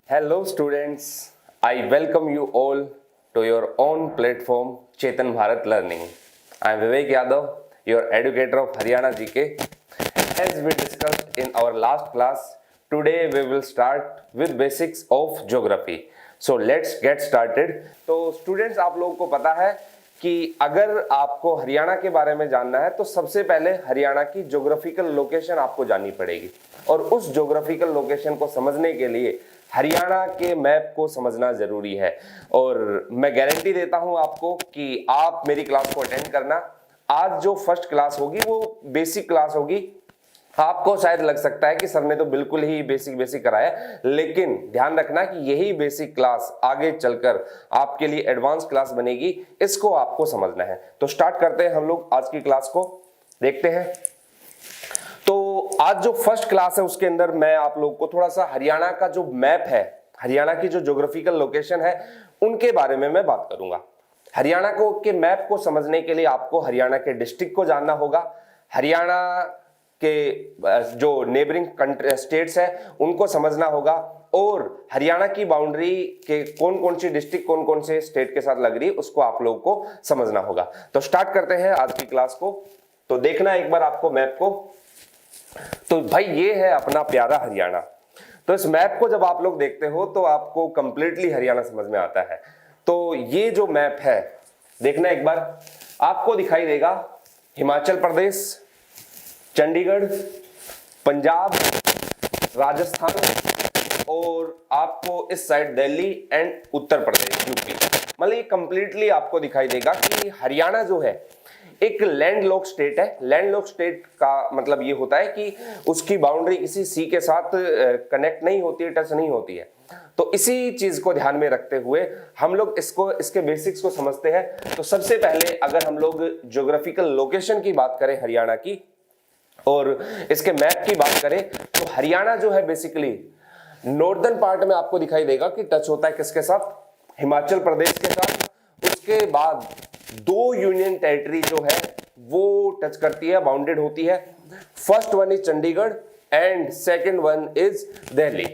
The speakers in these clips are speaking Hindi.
Hello students, I welcome you all to your own platform Chetan Bharat Learning. I am Vivek Yadav, your educator of Haryana GK. As we discussed in our last class, today we will start with basics of geography. So let's get started. तो students आप लोगों को पता है कि अगर आपको हरियाणा के बारे में जानना है तो सबसे पहले हरियाणा की ज्योग्राफिकल लोकेशन आपको जाननी पड़ेगी और उस ज्योग्राफिकल लोकेशन को समझने के लिए हरियाणा के मैप को समझना जरूरी है। और मैं गारंटी देता हूं आपको कि आप मेरी क्लास को अटेंड करना। आज जो फर्स्ट क्लास होगी वो बेसिक क्लास होगी। आपको शायद लग सकता है कि सर ने तो बिल्कुल ही बेसिक कराया, लेकिन ध्यान रखना कि यही बेसिक क्लास आगे चलकर आपके लिए एडवांस क्लास बनेगी, इसको आपको समझना है। तो स्टार्ट करते हैं हम लोग आज की क्लास को, देखते हैं। तो आज जो फर्स्ट क्लास है उसके अंदर मैं आप लोग को थोड़ा सा हरियाणा का जो मैप है, हरियाणा की जो ज्योग्राफिकल लोकेशन है उनके बारे में मैं बात करूंगा। हरियाणा को के मैप को समझने के लिए आपको हरियाणा के डिस्ट्रिक्ट को जानना होगा, हरियाणा के जो नेबरिंग स्टेट्स है उनको समझना होगा और हरियाणा की बाउंड्री के कौन कौन सी डिस्ट्रिक्ट कौन कौन से स्टेट के साथ लग रही है उसको आप लोगों को समझना होगा। तो स्टार्ट करते हैं आज की क्लास को। तो देखना एक बार आपको मैप को। तो भाई ये है अपना प्यारा हरियाणा। तो इस मैप को जब आप लोग देखते हो तो आपको कंप्लीटली हरियाणा समझ में आता है। तो ये जो मैप है देखना एक बार, आपको दिखाई देगा हिमाचल प्रदेश, चंडीगढ़, पंजाब, राजस्थान और आपको इस side Delhi and Uttar Pradesh UP. मतलब ये कंप्लीटली आपको दिखाई देगा कि हरियाणा जो है एक लैंडलॉक स्टेट है। लैंडलॉक स्टेट का मतलब ये होता है कि उसकी बाउंड्री किसी सी के साथ कनेक्ट नहीं होती है, टच नहीं होती है। तो इसी चीज को ध्यान में रखते हुए हम लोग इसके बेसिक्स को समझते हैं। तो सबसे पहले अगर हम लोग ज्योग्राफिकल लोकेशन की बात करें हरियाणा की और इसके मैप की बात करें तो हरियाणा जो है बेसिकली नॉर्दर्न पार्ट में आपको दिखाई देगा कि टच होता है किसके साथ, हिमाचल प्रदेश के साथ। उसके बाद दो यूनियन टेरिटरी जो है वो टच करती है, बाउंडेड होती है। First one is Chandigarh and second one is Delhi.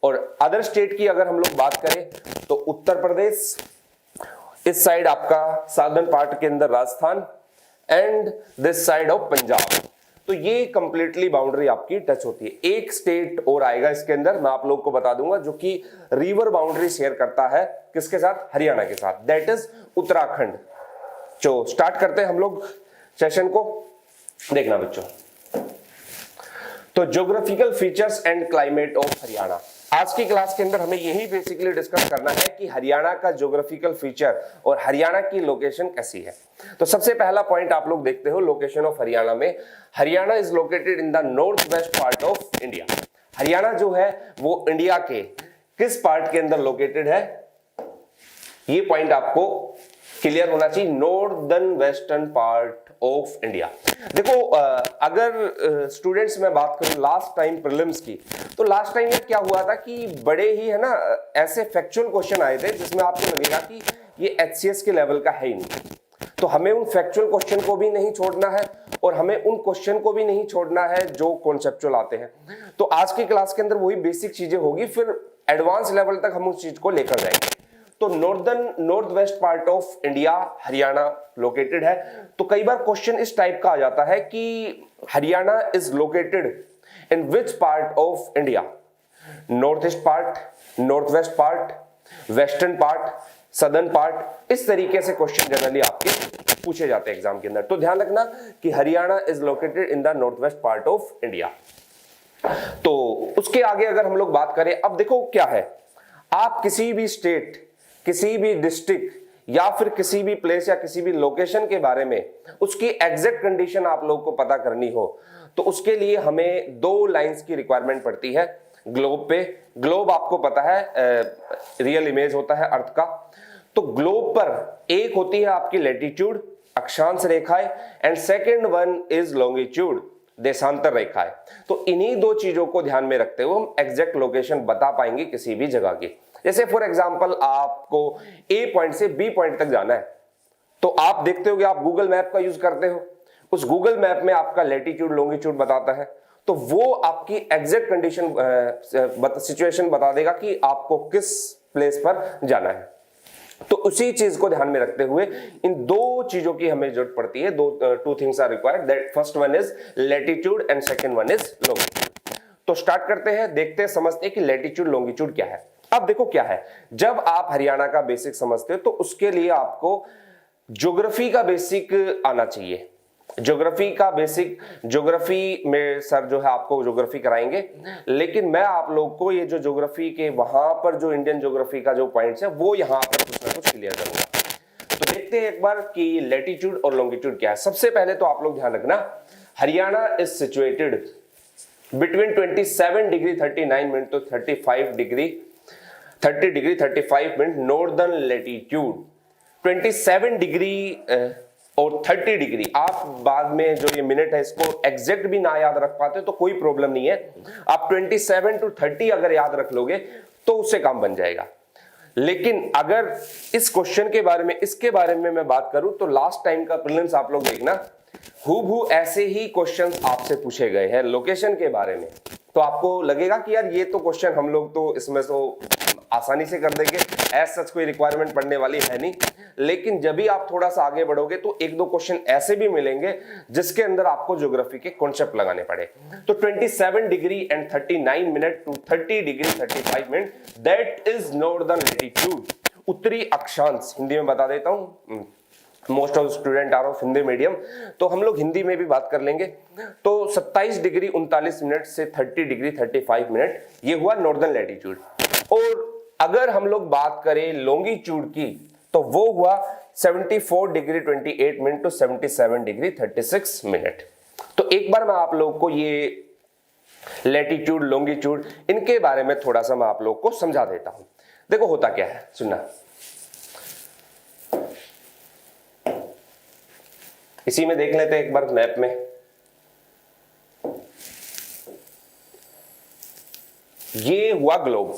और अदर स्टेट की अगर हम लोग बात करें तो उत्तर प्रदेश, इस साइड आपका साउदर्न पार्ट के अंदर Rajasthan and this side of Punjab. तो ये कंप्लीटली बाउंड्री आपकी टच होती है। एक स्टेट और आएगा इसके अंदर, मैं आप लोग को बता दूंगा, जो कि रिवर बाउंड्री शेयर करता है किसके साथ, हरियाणा के साथ, दैट इज उत्तराखंड। तो स्टार्ट करते हैं हम लोग सेशन को। देखना बच्चों, तो geographical features and climate of Haryana. आज की क्लास के अंदर हमें यही बेसिकली डिस्कस करना है कि हरियाणा का ज्योग्राफिकल फीचर और हरियाणा की लोकेशन कैसी है। तो सबसे पहला पॉइंट आप लोग देखते हो लोकेशन ऑफ हरियाणा में। Haryana is located in the north west part of India. Haryana जो है वो इंडिया के किस पार्ट के अंदर लोकेटेड है, ये पॉइंट आपको क्लियर होना चाहिए। Northern western part of India. देखो अगर स्टूडेंट्स में बात करूं लास्ट टाइम प्रीलिम्स की, तो लास्ट टाइम में क्या हुआ था कि बड़े ही है ना ऐसे फैक्चुअल क्वेश्चन आए थे जिसमें आपको लगेगा कि ये एचसीएस के लेवल का है ही नहीं। तो हमें उन फैक्चुअल क्वेश्चन को भी नहीं छोड़ना है और हमें उन क्वेश्चन को भी नहीं छोड़ना है जो कॉन्सेप्चुअल आते हैं। तो आज की क्लास के अंदर वही बेसिक चीजें होगी, फिर एडवांस लेवल तक हम उस चीज को लेकर जाएंगे। तो north west part of India Haryana located है। तो कई बार क्वेश्चन इस टाइप का आ जाता है कि Haryana is located in which part of India, north east part, north west part, western part, southern part. इस तरीके से क्वेश्चन जनरली आपके पूछे जाते हैं एग्जाम के अंदर। तो ध्यान रखना कि Haryana is located in the north west part of India. तो उसके आगे अगर हम लोग बात करें, अब देखो क्या है, आप किसी भी स्टेट, किसी भी डिस्ट्रिक्ट या फिर किसी भी प्लेस या किसी भी लोकेशन के बारे में उसकी एग्जैक्ट कंडीशन आप लोग को पता करनी हो तो उसके लिए हमें दो लाइंस की रिक्वायरमेंट पड़ती है। ग्लोब पे, ग्लोब आपको पता है रियल इमेज होता है अर्थ का। तो ग्लोब पर एक होती है आपकी लैटिट्यूड, अक्षांश रेखाएं, and second one is longitude, देशांतर रेखाएं। तो इन्हीं दो चीजों को ध्यान में रखते हुए हम एग्जैक्ट लोकेशन बता पाएंगे किसी भी जगह की। जैसे फॉर एग्जांपल आपको ए पॉइंट से बी पॉइंट तक जाना है, तो आप देखते हो कि आप गूगल मैप का यूज करते हो, उस गूगल मैप में आपका लैटिट्यूड लॉन्गिट्यूड बताता है। तो वो आपकी एग्जैक्ट कंडीशन सिचुएशन बता देगा कि आपको किस प्लेस पर जाना है। तो उसी चीज को ध्यान में रखते हुए इन दो चीजों की हमें जरूरत पड़ती है। Two things are required, that first one is latitude and second one is longitude. तो स्टार्ट करते हैं, देखते हैं, समझते हैं कि लैटिट्यूड लॉन्गिट्यूड क्या है। अब देखो क्या है, जब आप हरियाणा का बेसिक समझते हो तो उसके लिए आपको ज्योग्राफी का बेसिक आना चाहिए। ज्योग्राफी का बेसिक, ज्योग्राफी में सर जो है आपको ज्योग्राफी कराएंगे, लेकिन मैं आप लोग को ये जो ज्योग्राफी के वहां पर जो इंडियन ज्योग्राफी का जो पॉइंट्स है वो यहां पर कुछ ना कुछ क्लियर करूंगा। तो देखते हैं एक बार कि लैटिट्यूड और लॉन्गिट्यूड क्या है। सबसे पहले तो आप लोग ध्यान रखना, Haryana is situated between 27 degree 39 minute तो 30 degree 35 minute northern latitude. 27 degree और 30 डिग्री, आप बाद में जो ये मिनट है इसको एग्जैक्ट भी ना याद रख पाते तो कोई प्रॉब्लम नहीं है, आप 27 to 30 अगर याद रख लोगे तो उससे काम बन जाएगा। लेकिन अगर इस क्वेश्चन के बारे में, इसके बारे में मैं बात करूं तो लास्ट टाइम का प्रीलिम्स आप लोग देखना, हूबहू ऐसे ही क्वेश्चंस आपसे पूछे गए हैं लोकेशन के बारे में। तो आपको लगेगा कि यार ये तो क्वेश्चन हम लोग तो इसमें तो आसानी से कर देंगे, ऐसा सच कोई रिक्वायरमेंट पढ़ने वाली है नहीं। लेकिन जब भी आप थोड़ा सा आगे बढ़ोगे तो एक दो क्वेश्चन ऐसे भी मिलेंगे जिसके अंदर आपको ज्योग्राफी के कॉन्सेप्ट लगाने पड़े। तो 27 degree and 39 minute to 30 degree 35 minute, that is northern latitude, उत्तरी अक्षांश। हिंदी में बता देता हूं, most of student are of Hindi medium, तो हम लोग हिंदी में भी बात कर लेंगे। तो 27 डिग्री 39 मिनट से 30 डिग्री 35 मिनट, ये हुआ नॉर्दर्न लैटिट्यूड। और अगर हम लोग बात करें लॉन्गिट्यूड की तो वो हुआ 74 degree 28 minute to 77 degree 36 minute. तो एक बार मैं आप लोग को ये लैटिट्यूड लॉन्गिट्यूड इनके बारे में थोड़ा सा मैं आप लोग को समझा देता हूं। देखो होता क्या है, सुनना, इसी में देख लेते हैं एक बार मैप में। ये हुआ ग्लोब।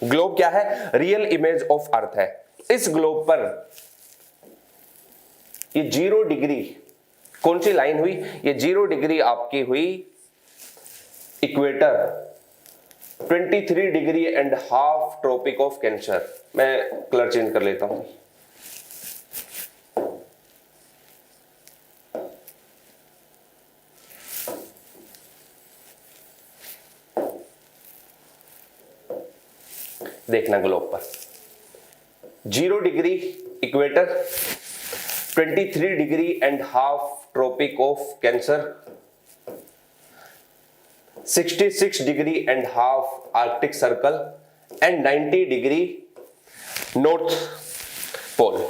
ग्लोब क्या है? रियल इमेज ऑफ अर्थ है। इस ग्लोब पर ये 0 डिग्री कौन सी लाइन हुई? ये 0 डिग्री आपकी हुई equator, 23 degree and half tropic of cancer. मैं कलर चेंज कर लेता हूं। देखना ग्लोब पर 0 degree equator, 23 degree and half tropic of cancer, 66 degree and half arctic circle and 90 degree north pole.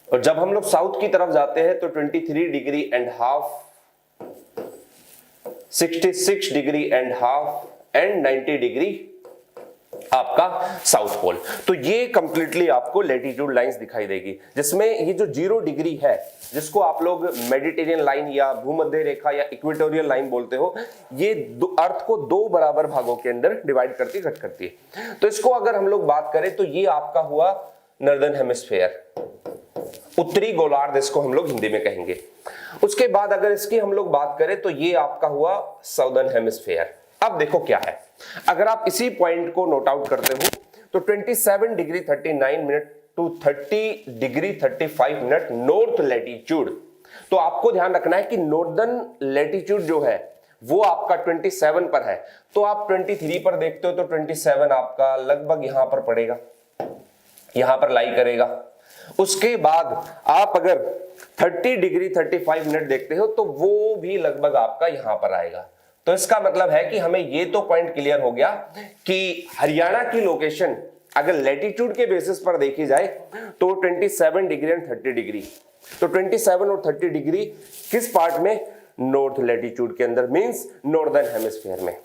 और जब हम लोग साउथ की तरफ जाते हैं तो 23 degree and half, 66 degree and half and 90 degree आपका साउथ पोल। तो ये कंप्लीटली आपको लैटिट्यूड लाइंस दिखाई देगी, जिसमें ये जो 0 डिग्री है जिसको आप लोग मेडिटेरियन लाइन या भूमध्य रेखा या इक्वेटोरियल लाइन बोलते हो, ये अर्थ को 2 बराबर भागों के अंदर डिवाइड करती कट करती है। तो इसको अगर हम लोग बात करें तो ये आपका हुआ नॉर्दर्न हेमिस्फीयर, उत्तरी गोलार्ध इसको हम लोग हिंदी में कहेंगे। उसके बाद अगर इसकी हम लोग बात करें तो ये आपका हुआ साउदर्न हेमिस्फीयर। अब देखो क्या है, अगर आप इसी पॉइंट को नोट आउट करते हो तो 27 degree 39 minute to 30 degree 35 minute north latitude. तो आपको ध्यान रखना है कि नॉर्दर्न लैटिट्यूड जो है वो आपका 27 पर है। तो आप 23 पर देखते हो तो 27 आपका लगभग यहां पर पड़ेगा, यहां पर लाई करेगा। उसके बाद आप अगर 30 डिग्री 35 मिनट देखते हो तो वो भी लगभग आपका यहां पर आएगा। तो इसका मतलब है कि हमें ये तो पॉइंट क्लियर हो गया कि हरियाणा की लोकेशन अगर लैटिट्यूड के बेसिस पर देखी जाए तो 27 डिग्री एंड 30 डिग्री, तो 27 और 30 डिग्री किस पार्ट में? नॉर्थ लैटिट्यूड के अंदर, मींस नॉर्दर्न हेमिस्फीयर में।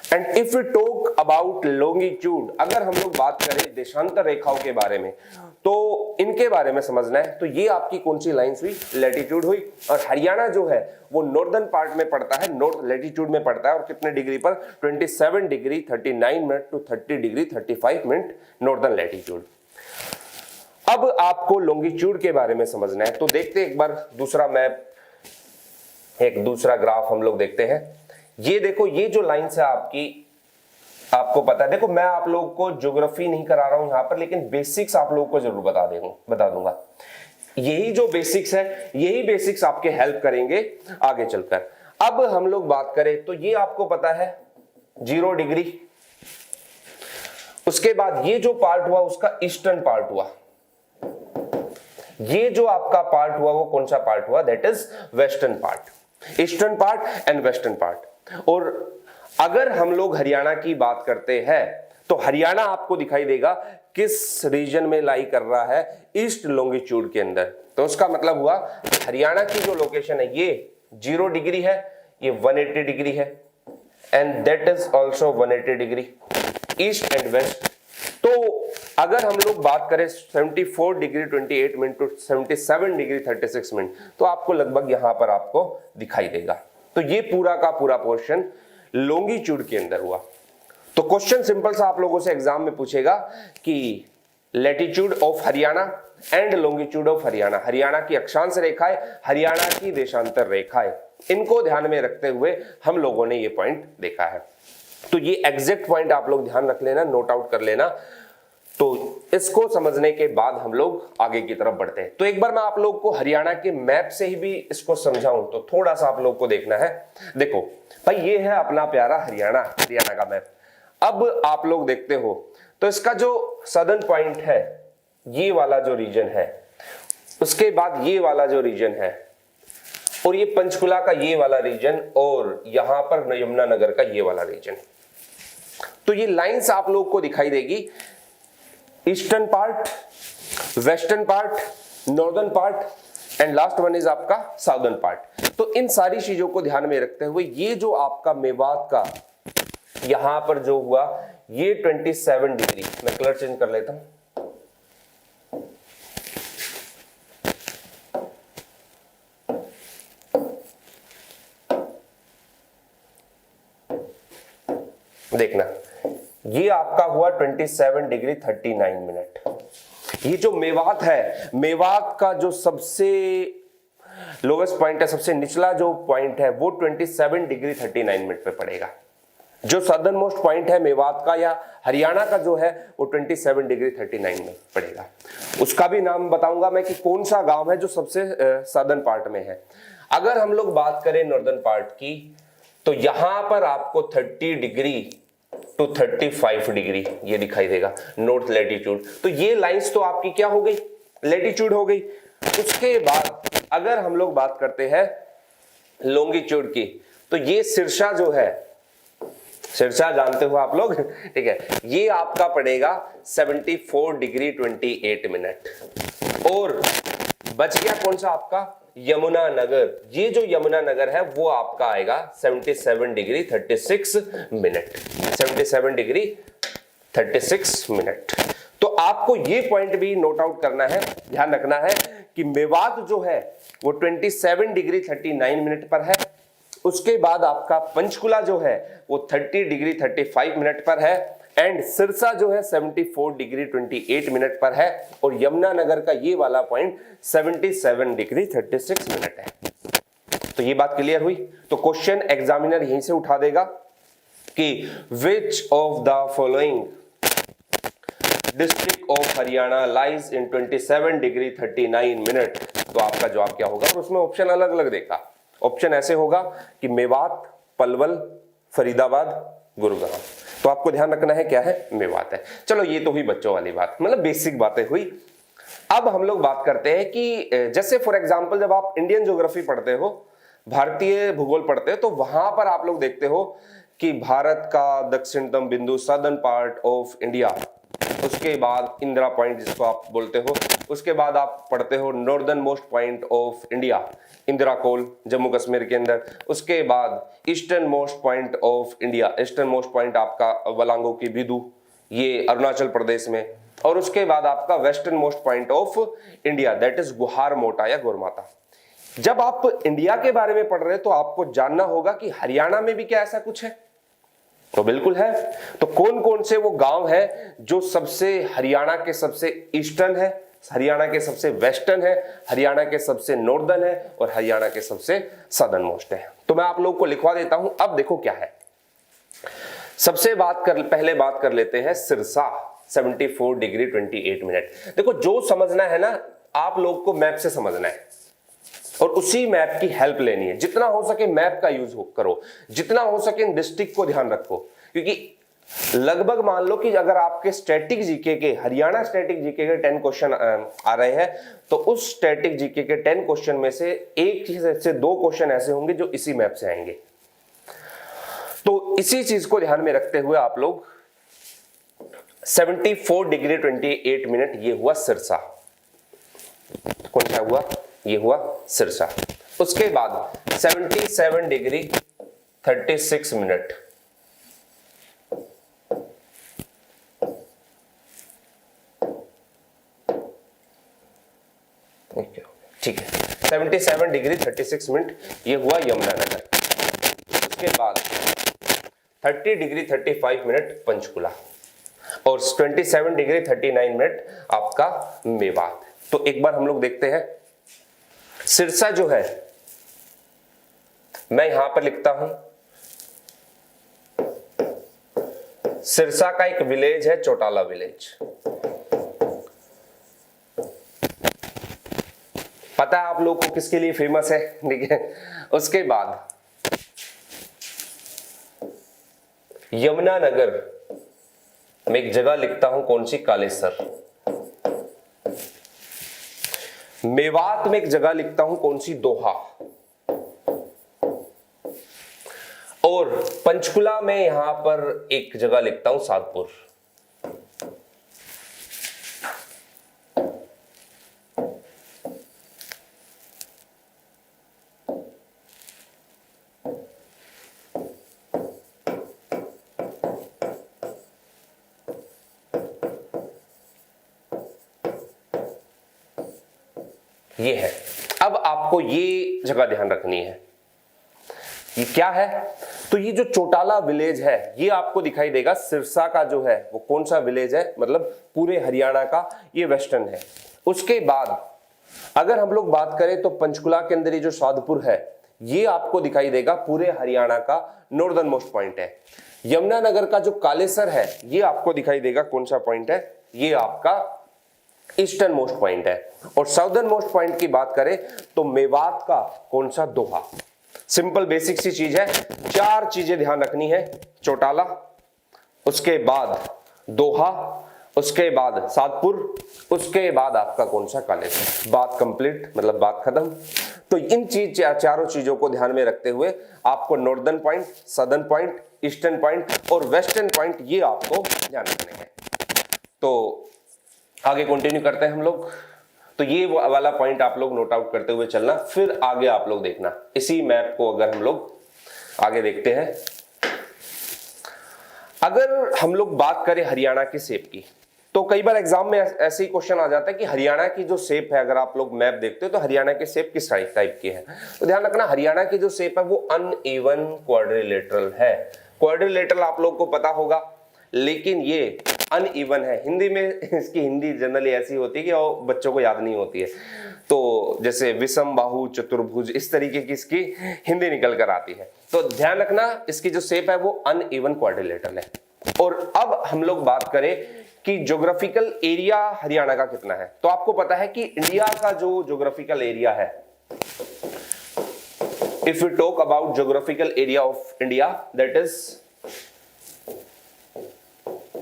And if you talk about longitude, अगर हम लोग बात करें देशांतर रेखाओं के बारे में तो इनके बारे में समझना है। तो ये आपकी कौन सी लाइंस हुई? लैटिट्यूड हुई। और हरियाणा जो है वो नॉर्दर्न पार्ट में पड़ता है, नॉर्थ लैटिट्यूड में पड़ता है। और कितने डिग्री पर? 27 degree 39 minute to 30 degree 35 minute northern latitude. अब आपको लॉन्गिट्यूड के बारे में समझना है। तो देखते एक बार दूसरा मैप एक दूसरा ग्राफ हम लोग देखते हैं। ये देखो, ये जो लाइंस है आपकी, आपको पता है, देखो मैं आप लोगों को ज्योग्राफी नहीं करा रहा हूं यहां पर, लेकिन बेसिक्स आप लोगों को जरूर बता दूंगा। यही जो बेसिक्स है, यही बेसिक्स आपके हेल्प करेंगे आगे चलकर। अब हम लोग बात करें तो ये आपको पता है 0 डिग्री, उसके बाद ये जो पार्ट हुआ उसका ईस्टर्न पार्ट हुआ, ये जो आपका पार्ट हुआ वो कौन सा पार्ट हुआ, that is western part, eastern part and western part. और अगर हम लोग हरियाणा की बात करते हैं तो हरियाणा आपको दिखाई देगा किस रीजन में लाई कर रहा है, ईस्ट लॉन्गिट्यूड के अंदर। तो उसका मतलब हुआ हरियाणा की जो लोकेशन है ये 0 डिग्री है, ये 180 डिग्री है, and that is also 180 degree, east and west. तो अगर हम लोग बात करें 74 degree 28 minute to 77 degree 36 minute, तो आपको लगभग यहां पर आपको दिखाई देगा। तो ये पूरा का पूरा पोर्शन लॉन्गिट्यूड के अंदर हुआ। तो क्वेश्चन सिंपल सा आप लोगों से एग्जाम में पूछेगा कि latitude of Haryana and longitude of Haryana, Haryana की अक्षांश रेखाएं, हरियाणा की देशांतर रेखाएं, इनको ध्यान में रखते हुए हम लोगों ने ये पॉइंट देखा है। तो ये एग्जैक्ट पॉइंट आप लोग ध्यान रख लेना, नोट आउट कर लेना। तो इसको समझने के बाद हम लोग आगे की तरफ बढ़ते हैं। तो एक बार मैं आप लोग को हरियाणा के मैप से ही भी इसको समझाऊं तो थोड़ा सा आप लोग को देखना है। देखो भाई, ये है अपना प्यारा हरियाणा, हरियाणा का मैप। अब आप लोग देखते हो तो इसका जो सदर्न पॉइंट है, ये वाला जो रीजन है, उसके बाद ये वाला जो रीजन है, और ये पंचकुला का ये वाला रीजन, और यहां पर यमुनानगर का ये वाला रीजन। तो ये लाइंस आप लोग को दिखाई देगी, eastern part, western part, northern part and last one is आपका साउदर्न पार्ट। तो इन सारी चीजों को ध्यान में रखते हुए ये जो आपका मेवात का यहां पर जो हुआ ये 27 डिग्री, मैं कलर चेंज कर लेता हूं, देखना ये आपका हुआ 27 डिग्री 39 मिनट। ये जो मेवात है, मेवात का जो सबसे लोवेस्ट पॉइंट है, सबसे निचला जो पॉइंट है वो 27 डिग्री 39 मिनट पे पड़ेगा। जो सदर्न मोस्ट पॉइंट है मेवात का या हरियाणा का जो है वो 27 डिग्री 39 में पड़ेगा। उसका भी नाम बताऊंगा मैं कि कौन सा गांव है जो सबसे सदर्न पार्ट में है। अगर हम लोग बात करें नॉर्दर्न पार्ट की तो यहां पर आपको 30 डिग्री टू 35 डिग्री ये दिखाई देगा नॉर्थ लैटिट्यूड। तो ये लाइंस तो आपकी क्या हो गई, लैटिट्यूड हो गई। उसके बाद अगर हम लोग बात करते हैं लॉन्गिट्यूड की तो ये सिरसा जो है, सिरसा जानते हो आप लोग, ठीक है, ये आपका पड़ेगा 74 डिग्री 28 मिनट। और बच गया कौन सा आपका, यमुनानगर। ये जो यमुनानगर है वो आपका आएगा 77 डिग्री 36 मिनट, 77 डिग्री 36 मिनट। तो आपको ये पॉइंट भी नोट आउट करना है, ध्यान रखना है कि मेवात जो है वो 27 डिग्री 39 मिनट पर है। उसके बाद आपका पंचकुला जो है वो 30 डिग्री 35 मिनट पर है, एंड सिरसा जो है 74 डिग्री 28 मिनट पर है, और यमुनानगर का ये वाला पॉइंट 77 डिग्री 36 मिनट है। तो ये बात क्लियर हुई। तो क्वेश्चन एग्जामिनर यहीं से उठा देगा कि which of the following district of Haryana lies in 27 degree 39 minute. तो आपका जवाब क्या होगा, और उसमें ऑप्शन अलग अलग देगा। ऑप्शन ऐसे होगा कि मेवात, पलवल, फरीदाबाद, गुरुग्राम। तो आपको ध्यान रखना है क्या है, मेवात है। चलो ये तो हुई बच्चों वाली बात, मतलब बेसिक बातें हुई। अब हम लोग बात करते हैं कि जैसे फॉर एग्जांपल जब आप इंडियन ज्योग्राफी पढ़ते हो, भारतीय भूगोल पढ़ते हो, तो वहां पर आप लोग देखते हो कि भारत का दक्षिणतम बिंदु, सदर्न पार्ट ऑफ इंडिया, उसके बाद इंदिरा पॉइंट जिसको आप बोलते हो, उसके बाद आप पढ़ते हो northern most point of India, Indira col Jammu Kashmir के अंदर, उसके बाद eastern most point of India, eastern most point आपका वलांगो की बिदु, ये अरुणाचल प्रदेश में, और उसके बाद आपका western most point of India that is गुहार मोटा या गोरमाता। जब आप इंडिया के बारे में पढ़ रहे हैं तो आपको जानना होगा कि हरियाणा में भी क्या ऐसा कुछ है, तो बिल्कुल है। तो कौन कौन से वो गांव है जो सबसे हरियाणा के सबसे ईस्टर्न है, हरियाणा के सबसे वेस्टर्न है, हरियाणा के सबसे नॉर्दर्न है और हरियाणा के सबसे सदर्न मोस्ट है। तो मैं आप लोगों को लिखवा देता हूं। अब देखो क्या है, पहले बात कर लेते हैं सिरसा 74 डिग्री 28 मिनट। देखो जो समझना है ना आप लोग को मैप से समझना है और उसी मैप की हेल्प लेनी है। जितना हो सके मैप का यूज करो, जितना हो सके इन डिस्ट्रिक्ट को ध्यान रखो, क्योंकि लगभग मान लो कि अगर आपके स्टैटिक जीके के, हरियाणा स्टैटिक जीके के 10 क्वेश्चन आ रहे हैं तो उस स्टैटिक जीके के 10 क्वेश्चन में से एक से 2 क्वेश्चन ऐसे होंगे जो इसी मैप से आएंगे। तो इसी चीज को ध्यान में रखते हुए आप लोग 74 डिग्री 28 मिनट ये हुआ सिरसा। कौन सा हुआ? ये हुआ सिरसा। उसके बाद 77 डिग्री 36 मिनट, ठीक है, 77 डिग्री 36 मिनट ये हुआ यमुनानगर। उसके बाद 30 डिग्री 35 मिनट पंचकुला और 27 डिग्री 39 मिनट आपका मेवात। तो एक बार हम लोग देखते हैं सिरसा जो है मैं यहां पर लिखता हूं, सिरसा का एक विलेज है चौटाला विलेज। पता है आप लोग को किसके लिए फेमस है, ठीक है। उसके बाद यमुनानगर में एक जगह लिखता हूं, कौन सी? कालेसर। मेवात में एक जगह लिखता हूं, कौन सी? दोहा। और पंचकुला में यहां पर एक जगह लिखता हूं, साधपुर। ये है। अब आपको ये जगह ध्यान रखनी है, ये क्या है? तो ये जो चौटाला विलेज है ये आपको दिखाई देगा। सिरसा का जो है वो कौन सा विलेज है, मतलब पूरे हरियाणा का ये वेस्टर्न है। उसके बाद अगर हम लोग बात करें तो पंचकुला के अंदर ये जो साधपुर है ये आपको दिखाई देगा पूरे हरियाणा का नॉर्दर्न मोस्ट पॉइंट है। यमुनानगर का जो कालेसर है ये आपको दिखाई देगा कौन सा पॉइंट है, ये आपका ईस्टर्न मोस्ट पॉइंट है। और साउदर्न मोस्ट पॉइंट की बात करें तो मेवात का कौन सा? दोहा। सिंपल बेसिक सी चीज है, 4 चीजें ध्यान रखनी है, चौटाला, उसके बाद दोहा, उसके बाद साधपुर, उसके बाद आपका कौन सा? कालेसर। बात कंप्लीट, मतलब बात खत्म। तो इन चारों चीजों को ध्यान में रखते हुए आपको northern point, southern point, eastern point और वेस्टर्न पॉइंट ये आपको ध्यान रखने हैं। तो आगे कंटिन्यू करते हैं हम लोग। तो ये वाला पॉइंट आप लोग नोट आउट करते हुए चलना, फिर आगे आप लोग देखना। इसी मैप को अगर हम लोग आगे देखते हैं, अगर हम लोग बात करें हरियाणा की शेप की, तो कई बार एग्जाम में ऐसे ही क्वेश्चन आ जाता है कि हरियाणा की जो शेप है, अगर आप लोग मैप देखते हो तो हरियाणा की शेप किस टाइप की है। तो ध्यान रखना, हरियाणा की जो शेप है वो अनइवन क्वाड्रिलेटरल है। क्वाड्रिलेटरल आप लोग को पता होगा, लेकिन ये अनइवन है। हिंदी में इसकी हिंदी जनरली ऐसी होती है कि वो बच्चों को याद नहीं होती है। तो जैसे विषम बाहु चतुर्भुज, इस तरीके की इसकी हिंदी निकल कर आती है। तो ध्यान रखना, इसकी जो शेप है वो अनइवन क्वाड्रिलेटरल है। और अब हम लोग बात करें कि ज्योग्राफिकल एरिया हरियाणा का कितना है। तो आपको पता है कि इंडिया का जो ज्योग्राफिकल एरिया है, if you talk about geographical area of India, that is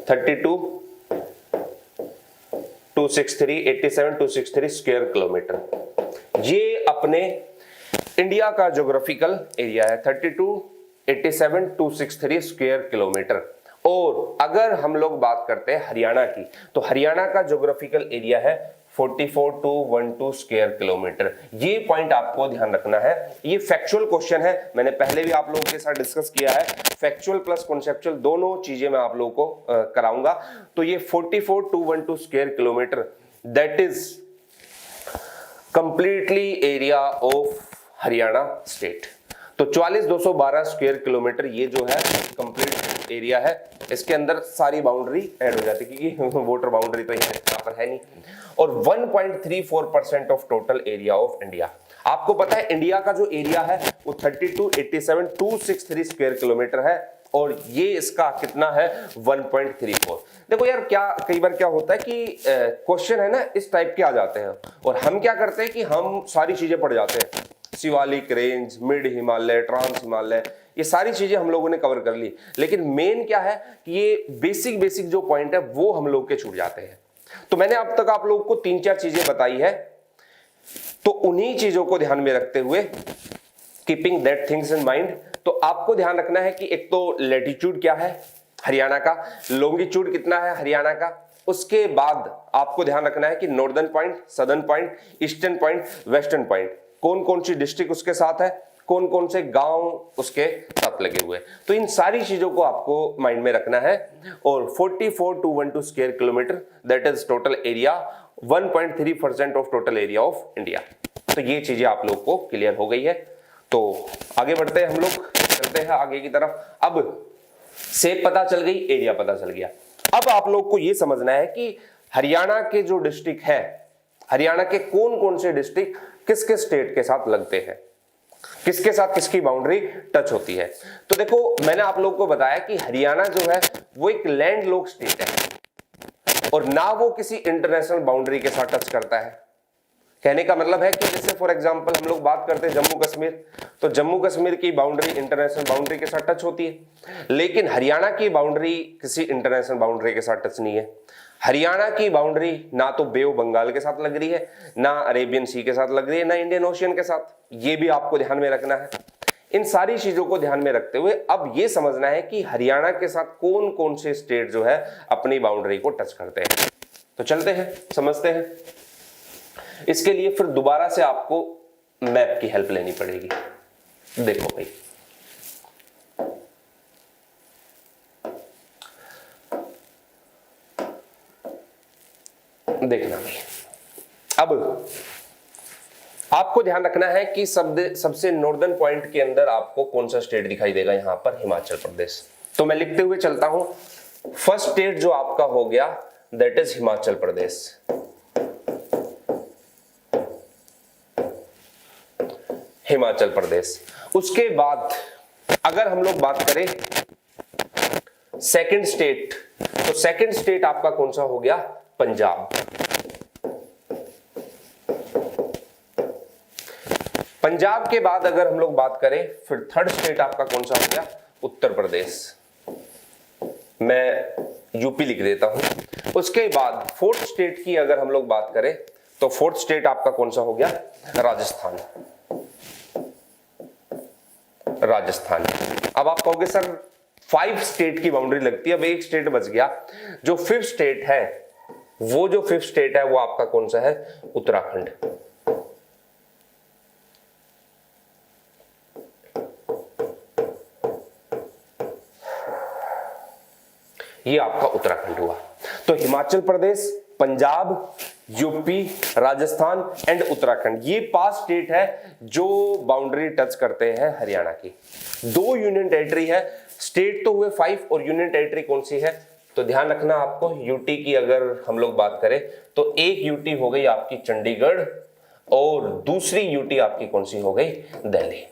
87,263 square kilometre. ये अपने इंडिया का ज्योग्राफिकल एरिया है, 32,87,263 स्क्वायर किलोमीटर। और अगर हम लोग बात करते हैं हरियाणा की, तो हरियाणा का ज्योग्राफिकल एरिया है 44,212 स्क्वायर किलोमीटर। ये पॉइंट आपको ध्यान रखना है। ये फैक्चुअल क्वेश्चन है, मैंने पहले भी आप लोगों के साथ डिस्कस किया है। फैक्चुअल प्लस कॉन्सेप्चुअल दोनों चीजें मैं आप लोगों को कराऊंगा। तो ये 44,212 square kilometre, that is completely area of Haryana state. तो 44,212 स्क्वायर किलोमीटर ये जो है कंप्लीट एरिया है। इसके अंदर सारी बाउंड्री ऐड हो जाती है क्योंकि वोटर बाउंड्री तो यहाँ पर है नहीं। और 1.34% of total area of India. आपको पता है इंडिया का जो एरिया है वो 32,87,263 स्क्वायर किलोमीटर है और ये इसका कितना है 1.34। देखो यार, क्या कई बार क्या होता है कि क्वेश्चन है ना इस टाइप के आ जाते हैं और हम क्या करते हैं कि हम सारी चीजें पढ़ जाते हैं, Shivalik range, mid Himalaya, trans Himalaya, ये सारी चीजें हम लोगों ने कवर कर ली, लेकिन मेन क्या है कि ये बेसिक जो पॉइंट है वो हम लोग के छूट जाते हैं। तो मैंने अब तक आप लोगों को 3-4 चीजें बताई है, तो उन्हीं चीजों को ध्यान में रखते हुए keeping that things in mind, तो आपको ध्यान रखना है कि एक तो लैटिट्यूड क्या है हरियाणा का, लॉन्गिट्यूड कितना है हरियाणा का, उसके बाद आपको ध्यान रखना है कि northern point, southern point, eastern point, western point, कौन कौन सी डिस्ट्रिक्ट उसके साथ है, कौन कौन से गांव उसके साथ लगे हुए। तो इन सारी चीजों को आपको माइंड में रखना है। और 44,212 square kilometre that is total area, 1.3% of total area of India. तो ये चीजें आप लोग को क्लियर हो गई है। तो आगे बढ़ते हैं, हम लोग चलते हैं आगे की तरफ। अब शेप पता चल गई, एरिया पता चल गया। अब आप लोग को ये समझना है कि हरियाणा के जो डिस्ट्रिक्ट है, हरियाणा के कौन कौन से डिस्ट्रिक्ट किस किस स्टेट के साथ लगते हैं, किसके साथ किसकी बाउंड्री टच होती है। तो देखो, मैंने आप लोग को बताया कि हरियाणा जो है वो एक लैंडलॉक्ड स्टेट है और ना वो किसी इंटरनेशनल बाउंड्री के साथ टच करता है। कहने का मतलब है कि जैसे फॉर एग्जांपल हम लोग बात करते हैं जम्मू कश्मीर, तो जम्मू कश्मीर की बाउंड्री इंटरनेशनल बाउंड्री के साथ टच होती है, लेकिन हरियाणा की बाउंड्री किसी इंटरनेशनल बाउंड्री के साथ टच नहीं है। हरियाणा की बाउंड्री ना तो बे ऑफ बंगाल के साथ लग रही है, ना अरेबियन सी के साथ लग रही है, ना इंडियन ओशियन के साथ। ये भी आपको ध्यान में रखना है। इन सारी चीजों को ध्यान में रखते हुए अब ये समझना है कि हरियाणा के साथ कौन कौन से स्टेट जो है अपनी बाउंड्री को टच करते हैं। तो चलते हैं, समझते हैं। इसके लिए फिर दोबारा से आपको मैप की हेल्प लेनी पड़ेगी। देखो भाई, देखना भाई, अब आपको ध्यान रखना है कि सबसे नॉर्दर्न पॉइंट के अंदर आपको कौन सा स्टेट दिखाई देगा, यहां पर हिमाचल प्रदेश। तो मैं लिखते हुए चलता हूं। फर्स्ट स्टेट जो आपका हो गया दैट इज हिमाचल प्रदेश। हिमाचल प्रदेश। उसके बाद अगर हम लोग बात करें सेकंड स्टेट, तो सेकंड स्टेट आपका कौन सा हो गया, पंजाब। पंजाब के बाद अगर हम लोग बात करें फिर थर्ड स्टेट आपका कौन सा हो गया, उत्तर प्रदेश। मैं यूपी लिख देता हूं। उसके बाद फोर्थ स्टेट की अगर हम लोग बात करें तो फोर्थ स्टेट आपका कौन सा हो गया, राजस्थान। राजस्थान। अब आप कहोगे सर 5 स्टेट की बाउंड्री लगती है, अब एक स्टेट बच गया। जो फिफ्थ स्टेट है, वो जो फिफ्थ स्टेट है वो आपका कौन सा है, उत्तराखंड। ये आपका उत्तराखंड हुआ। तो हिमाचल प्रदेश, पंजाब, यूपी, राजस्थान एंड उत्तराखंड, ये 5 स्टेट है जो बाउंड्री टच करते हैं हरियाणा की। 2 यूनियन टेरिटरी है, स्टेट तो हुए 5 और यूनियन टेरिटरी कौन सी है, तो ध्यान रखना आपको। यूटी की अगर हम लोग बात करें तो एक यूटी हो गई आपकी चंडीगढ़ और दूसरी यूटी आपकी कौन सी हो गई, दिल्ली।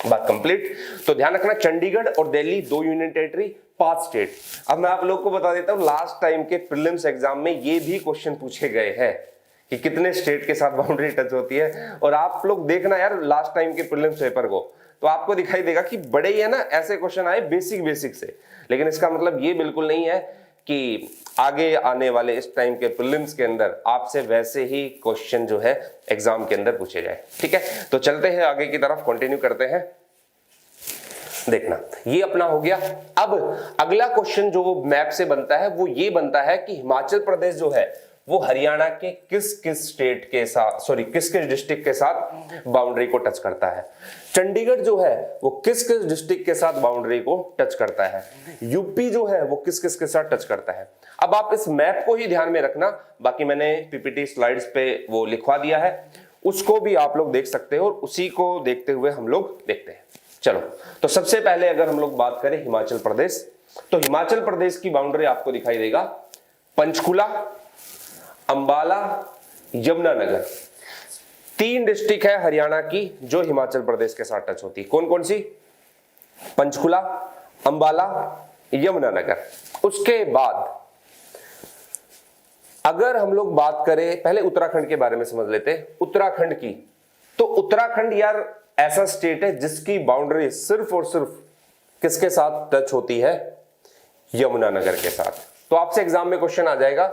बात कंप्लीट। तो ध्यान रखना, चंडीगढ़ और दिल्ली 2 यूनियन टेरिटरी, 5 स्टेट। अब मैं आप लोग को बता देता हूं, लास्ट टाइम के प्रीलिम्स एग्जाम में ये भी क्वेश्चन पूछे गए हैं कि कितने स्टेट के साथ बाउंड्री टच होती है। और आप लोग देखना यार लास्ट टाइम के प्रीलिम्स पेपर को, तो आपको दिखाई देगा कि बड़े ही है ना ऐसे क्वेश्चन आए बेसिक से। लेकिन इसका मतलब ये बिल्कुल नहीं है कि आगे आने वाले इस टाइम के प्रीलिम्स के अंदर आपसे वैसे ही क्वेश्चन जो है एग्जाम के अंदर पूछे जाए। ठीक है, तो चलते हैं आगे की तरफ, कंटिन्यू करते हैं। देखना, ये अपना हो गया। अब अगला क्वेश्चन जो मैप से बनता है वो ये बनता है कि हिमाचल प्रदेश जो है वो हरियाणा के किस किस स्टेट के साथ, सॉरी किस किस डिस्ट्रिक्ट के साथ बाउंड्री को टच करता है। चंडीगढ़ जो है वो किस किस डिस्ट्रिक्ट के साथ बाउंड्री को टच करता है। यूपी जो है वो किस किस के साथ टच करता है। अब आप इस मैप को ही ध्यान में रखना, बाकी मैंने पीपीटी स्लाइड्स पे वो लिखवा दिया है। उसको भी आप लोग देख सकते हो और उसी को देखते हुए हम लोग देखते हैं। चलो, तो सबसे पहले अगर हम लोग बात करें हिमाचल प्रदेश, तो हिमाचल प्रदेश की बाउंड्री आपको दिखाई देगा पंचकुला, अंबाला, यमुनानगर। 3 डिस्ट्रिक्ट है हरियाणा की जो हिमाचल प्रदेश के साथ टच होती है। कौन कौन सी? पंचकुला, अंबाला, यमुनानगर। उसके बाद अगर हम लोग बात करें, पहले उत्तराखंड के बारे में समझ लेते हैं। उत्तराखंड की, तो उत्तराखंड यार ऐसा स्टेट है जिसकी बाउंड्री सिर्फ और सिर्फ किसके साथ टच होती है? यमुनानगर के साथ। तो आपसे एग्जाम में क्वेश्चन आ जाएगा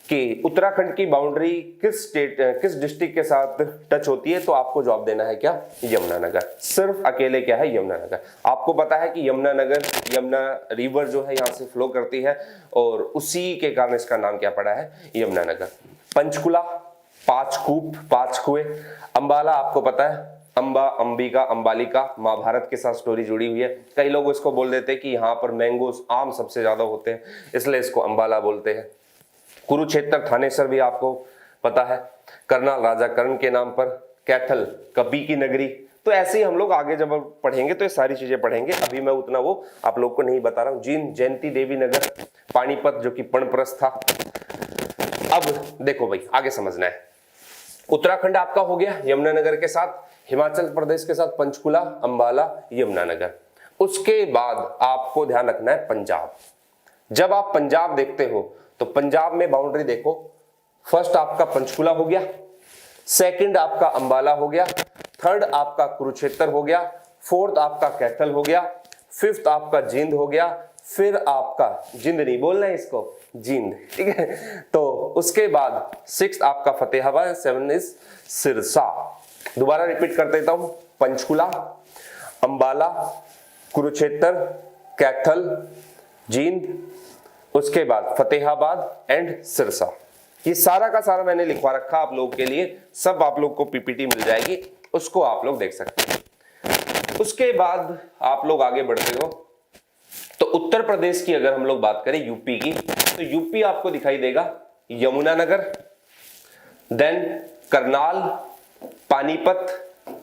कि उत्तराखंड की बाउंड्री किस डिस्ट्रिक्ट के साथ टच होती है, तो आपको जवाब देना है क्या? यमुनानगर। सिर्फ अकेले क्या है? यमुनानगर। आपको पता है कि यमुना रिवर जो है यहाँ से फ्लो करती है और उसी के कारण इसका नाम क्या पड़ा है? यमुनानगर। पंचकुला, 5 कूप, 5 कुएं। अंबाला आपको पता है, अंबा, अंबिका, अंबालिका, महाभारत के साथ स्टोरी जुड़ी हुई है। कई लोग इसको बोल देते हैं कि यहाँ पर मैंगोस, आम सबसे ज्यादा होते हैं, इसलिए इसको अंबाला बोलते हैं। कुरुक्षेत्र, थानेसर भी आपको पता है, करनाल राजा कर्ण के नाम पर, कैथल, कपी की नगरी। तो ऐसे ही हम लोग आगे जब पढ़ेंगे तो ये सारी चीजें पढ़ेंगे, अभी मैं उतना वो आप लोग को नहीं बता रहा हूँ। जींद, जयंती देवी नगर, पानीपत जो कि पर्णप्रस्थ था। अब देखो भाई, आगे समझना है। उत्तराखंड आपका हो गया यमुनानगर के साथ, हिमाचल प्रदेश के साथ पंचकुला, अंबाला, यमुनानगर। उसके बाद आपको ध्यान रखना है पंजाब। जब आप पंजाब देखते हो तो पंजाब में बाउंड्री देखो, फर्स्ट आपका पंचकुला हो गया, सेकंड आपका अंबाला हो गया, थर्ड आपका कुरुक्षेत्र हो गया, फोर्थ आपका कैथल हो गया, फिफ्थ आपका जींद हो गया, फिर आपका जिंद नहीं बोलना है इसको, जींद, ठीक है। तो उसके बाद 6 आपका फतेहाबाद, 7 इज सिरसा। दोबारा रिपीट कर देता हूं, पंचकुला, अंबाला, कुरुक्षेत्र, कैथल, जींद, उसके बाद फतेहाबाद एंड सिरसा। ये सारा का सारा मैंने लिखवा रखा आप लोगों के लिए, सब आप लोग को पीपीटी मिल जाएगी, उसको आप लोग देख सकते हैं। उसके बाद आप लोग आगे बढ़ते हो तो उत्तर प्रदेश की अगर हम लोग बात करें, यूपी की, तो यूपी आपको दिखाई देगा यमुनानगर, देन करनाल, पानीपत,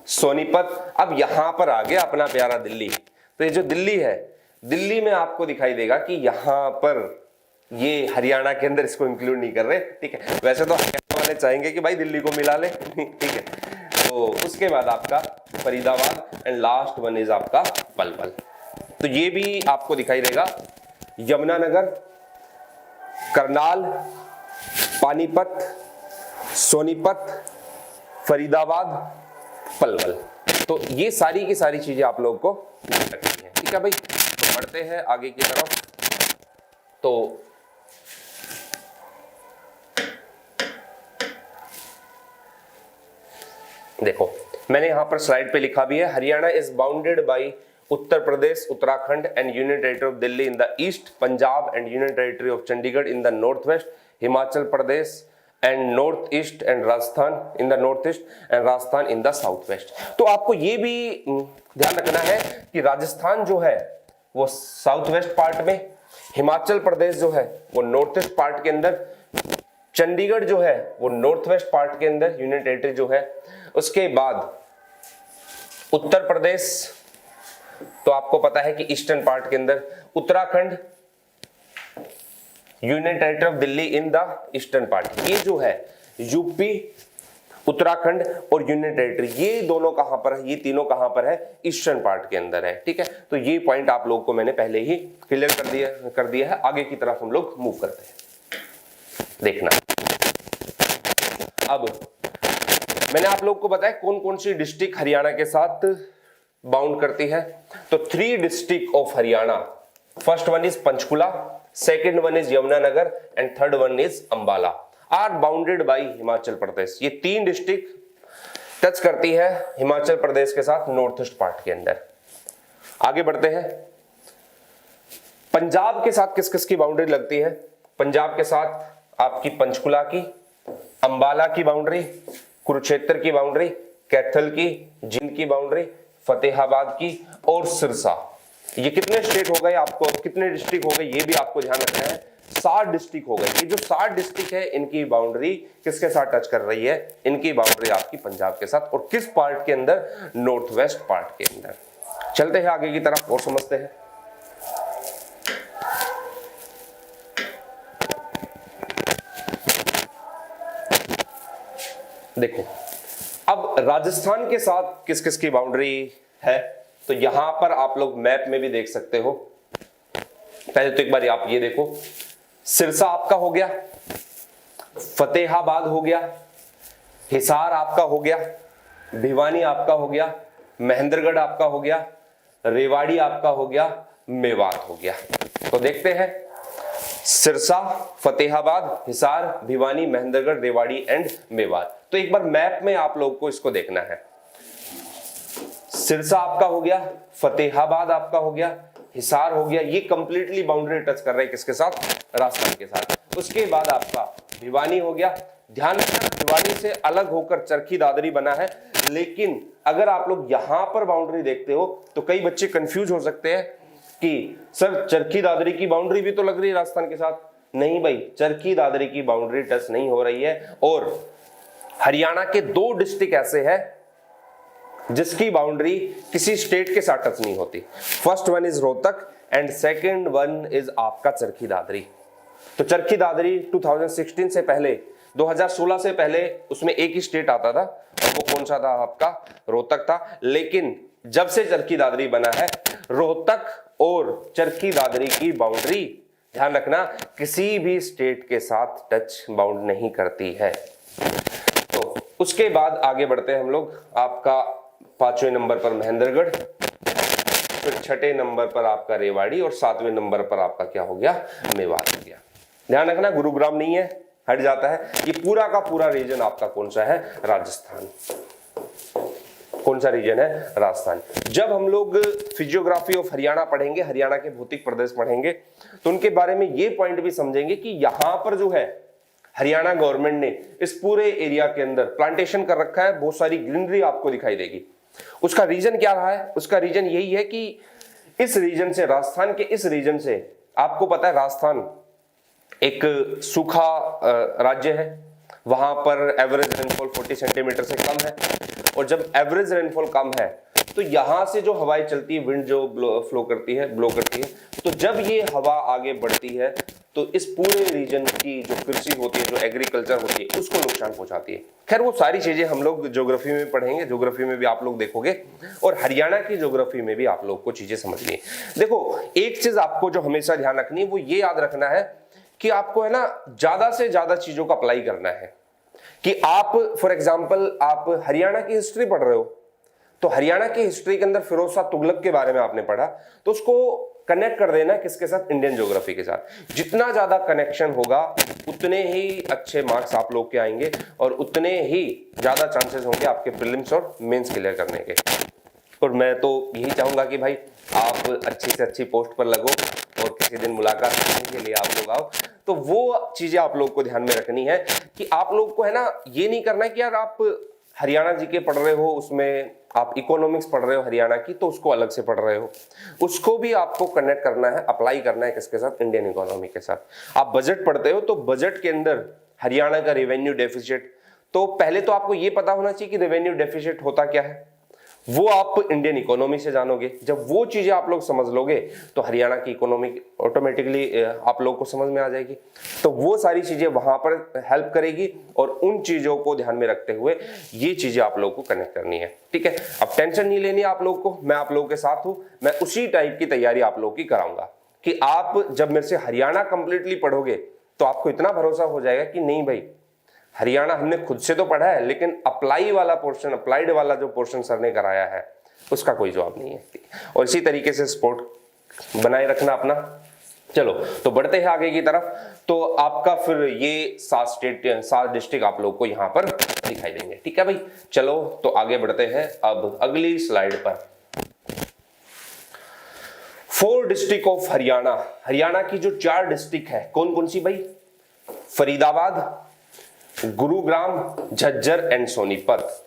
सोनीपत। अब यहां पर आ गया अपना प्यारा दिल्ली। तो ये जो दिल्ली है, दिल्ली में आपको दिखाई देगा कि यहां पर ये हरियाणा के अंदर इसको इंक्लूड नहीं कर रहे, ठीक है। वैसे तो हरियाणा वाले चाहेंगे कि भाई दिल्ली को मिला ले, ठीक है। तो उसके बाद आपका Faridabad and last one is आपका पलवल। तो ये भी आपको दिखाई देगा यमुनानगर, करनाल, पानीपत, सोनीपत, फरीदाबाद, पलवल। तो ये सारी की सारी चीजें आप लोगों को रखनी है, ठीक है भाई। तो बढ़ते हैं आगे की तरफ। तो देखो, मैंने यहां पर स्लाइड पे लिखा भी है, Haryana is bounded by Uttar Pradesh, Uttarakhand and union territory of Delhi in the east, Punjab and union territory of Chandigarh in the north west, Himachal Pradesh and north east and Rajasthan in the north east and Rajasthan in the south west. तो आपको ये भी ध्यान रखना है कि राजस्थान जो है वो साउथ वेस्ट पार्ट में, हिमाचल प्रदेश जो है वो नॉर्थ ईस्ट पार्ट के अंदर, चंडीगढ़ जो है वो नॉर्थ वेस्ट पार्ट के अंदर यूनियन टेरिटरी जो है। उसके बाद उत्तर प्रदेश तो आपको पता है कि ईस्टर्न पार्ट के अंदर, Uttarakhand union territory of Delhi in the eastern part. ये जो है यूपी, उत्तराखंड और यूनियन टेरिटरी, ये दोनों कहां पर है? ये तीनों कहां पर है? ईस्टर्न पार्ट के अंदर है, ठीक है। तो ये पॉइंट आप लोगों को मैंने पहले ही क्लियर कर दिया है। आगे की तरफ हम लोग मूव करते हैं, देखना। अब मैंने आप लोगों को बताया कौन कौन सी डिस्ट्रिक्ट हरियाणा के साथ बाउंड करती है। तो 3 district of Haryana, first one is Panchkula, second one is Yamunanagar and third one is Ambala, are bounded by Himachal Pradesh. ये 3 डिस्ट्रिक्ट टच करती है हिमाचल प्रदेश के साथ नॉर्थ ईस्ट पार्ट के अंदर। आगे बढ़ते हैं, पंजाब के साथ किस किस की बाउंड्री लगती है? पंजाब के साथ आपकी पंचकुला की, अंबाला की बाउंड्री, कुरुक्षेत्र की बाउंड्री, कैथल की, जींद की बाउंड्री, फतेहाबाद की और सिरसा। ये कितने स्टेट हो गए आपको, कितने डिस्ट्रिक्ट हो गए, ये भी आपको ध्यान रखना है। 7 डिस्ट्रिक्ट हो गए। ये जो 7 डिस्ट्रिक्ट है इनकी बाउंड्री किसके साथ टच कर रही है? इनकी बाउंड्री आपकी पंजाब के साथ, और किस पार्ट के अंदर? नॉर्थ वेस्ट पार्ट के अंदर। चलते हैं आगे की तरफ और समझते हैं। देखो अब राजस्थान के साथ किस किस की बाउंड्री है, तो यहां पर आप लोग मैप में भी देख सकते हो। पहले तो एक बार आप ये देखो, सिरसा आपका हो गया, फतेहाबाद हो गया, हिसार आपका हो गया, भिवानी आपका हो गया, महेंद्रगढ़ आपका हो गया, रेवाड़ी आपका हो गया, मेवात हो गया। तो देखते हैं, सिरसा, फतेहाबाद, हिसार, भिवानी, महेंद्रगढ़, रेवाड़ी एंड मेवात। तो एक बार मैप में आप लोग को इसको देखना है। सिरसा आपका हो गया, फतेहाबाद आपका हो गया, हिसार हो गया, ये कंप्लीटली बाउंड्री टच कर रहे हैं किसके साथ? राजस्थान के साथ। उसके बाद आपका भिवानी हो गया। ध्यान रखना, भिवानी से अलग होकर चरखी दादरी बना है, लेकिन अगर आप लोग यहां पर बाउंड्री देखते हो तो कई बच्चे कंफ्यूज हो सकते हैं कि सर चरखी दादरी की बाउंड्री भी तो लग रही है राजस्थान के साथ। नहीं भाई, चरखी दादरी की बाउंड्री टच नहीं हो रही है, और हरियाणा के 2 डिस्ट्रिक्ट ऐसे हैं जिसकी बाउंड्री किसी स्टेट के साथ टच नहीं होती। First one is Rohtak and second one is आपका चरखी दादरी। तो चरखी दादरी 2016 से पहले, 2016 से पहले उसमें एक ही स्टेट आता था, और वो कौन सा था? आपका रोहतक था। लेकिन जब से चरखी दादरी बना है, रोहतक और चरखी दादरी की बाउंड्री, ध्यान रखना, किसी भी स्टेट के साथ टच बाउंड नहीं करती है। तो उसके बाद आगे बढ़ते हैं हम लोग। आपका 5वें नंबर पर महेंद्रगढ़, फिर 6ठे नंबर पर आपका रेवाड़ी, और 7वें नंबर पर आपका क्या हो गया? मेवात हो गया। ध्यान रखना, गुरुग्राम नहीं है, हट जाता है। ये पूरा का पूरा रीजन आपका कौन सा है? राजस्थान। कौन सा रीजन है? राजस्थान। जब हम लोग फिजियोग्राफी ऑफ हरियाणा पढ़ेंगे, हरियाणा के भौतिक प्रदेश पढ़ेंगे, तो उनके बारे में ये पॉइंट भी समझेंगे कि यहां पर जो है हरियाणा गवर्नमेंट ने इस पूरे एरिया के अंदर प्लांटेशन कर रखा है, बहुत सारी ग्रीनरी आपको दिखाई देगी। उसका रीजन क्या रहा है? उसका रीजन यही है कि इस रीजन से, राजस्थान के इस रीजन से, आपको पता है राजस्थान एक सूखा राज्य है, वहां पर एवरेज रेनफॉल 40 सेंटीमीटर से कम है, और जब एवरेज रेनफॉल कम है तो यहां से जो हवाएं चलती है, विंड जो ब्लो करती है, तो जब ये हवा आगे बढ़ती है तो इस पूरे रीजन की जो कृषि होती है, जो एग्रीकल्चर होती है, उसको नुकसान पहुंचाती है। खैर वो सारी चीजें हम लोग ज्योग्राफी में पढ़ेंगे, ज्योग्राफी में भी आप लोग देखोगे, और हरियाणा की ज्योग्राफी में भी आप लोग को चीजें समझनी है। देखो एक चीज आपको जो हमेशा ध्यान रखनी है, वो ये याद रखना है कि आपको है ना ज्यादा से ज्यादा चीजों को अप्लाई करना है। कि आप फॉर एग्जाम्पल आप हरियाणा की हिस्ट्री पढ़ रहे हो, तो हरियाणा की हिस्ट्री के अंदर फिरोज शाह तुगलक के बारे में आपने पढ़ा, तो उसको कनेक्ट कर देना किसके साथ? इंडियन ज्योग्राफी के साथ। जितना ज्यादा कनेक्शन होगा उतने ही अच्छे मार्क्स आप लोग के आएंगे, और उतने ही ज्यादा चांसेस होंगे आपके प्रीलिम्स और मेंस क्लियर करने के। और मैं तो यही चाहूंगा कि भाई आप अच्छी से अच्छी पोस्ट पर लगो, और किसी दिन मुलाकात करने के लिए आप लोग आओ। तो वो चीजें आप लोग को ध्यान में रखनी है कि आप लोग को है ना, ये नहीं करना है कि यार आप हरियाणा जी के पढ़ रहे हो, उसमें आप इकोनॉमिक्स पढ़ रहे हो हरियाणा की, तो उसको अलग से पढ़ रहे हो। उसको भी आपको कनेक्ट करना है, अप्लाई करना है किसके साथ? इंडियन इकोनॉमी के साथ। आप बजट पढ़ते हो, तो बजट के अंदर हरियाणा का रेवेन्यू डेफिसिट, तो पहले तो आपको ये पता होना चाहिए कि रेवेन्यू डेफिसिट होता क्या है, वो आप इंडियन इकोनॉमी से जानोगे। जब वो चीजें आप लोग समझ लोगे तो हरियाणा की इकोनॉमी ऑटोमेटिकली आप लोग को समझ में आ जाएगी। तो वो सारी चीजें वहां पर हेल्प करेगी, और उन चीजों को ध्यान में रखते हुए ये चीजें आप लोग को कनेक्ट करनी है। ठीक है, अब टेंशन नहीं लेनी आप लोग को, मैं आप लोगों के साथ हूं। मैं उसी टाइप की तैयारी आप लोग की कराऊंगा कि आप जब मेरे से हरियाणा कंप्लीटली पढ़ोगे तो आपको इतना भरोसा हो जाएगा कि नहीं भाई, हरियाणा हमने खुद से तो पढ़ा है, लेकिन अप्लाई वाला पोर्शन, अप्लाइड वाला जो पोर्शन सर ने कराया है, उसका कोई जवाब नहीं है। और इसी तरीके से स्पोर्ट बनाए रखना अपना। चलो तो बढ़ते हैं आगे की तरफ। तो आपका फिर ये 7 डिस्ट्रिक्ट आप लोग को यहाँ पर दिखाई देंगे। ठीक है भाई, चलो तो आगे बढ़ते हैं अब अगली स्लाइड पर। 4 डिस्ट्रिक्ट ऑफ हरियाणा। हरियाणा की जो 4 डिस्ट्रिक्ट है, कौन कौन सी भाई? Faridabad, Gurugram, Jhajjar and Sonipat.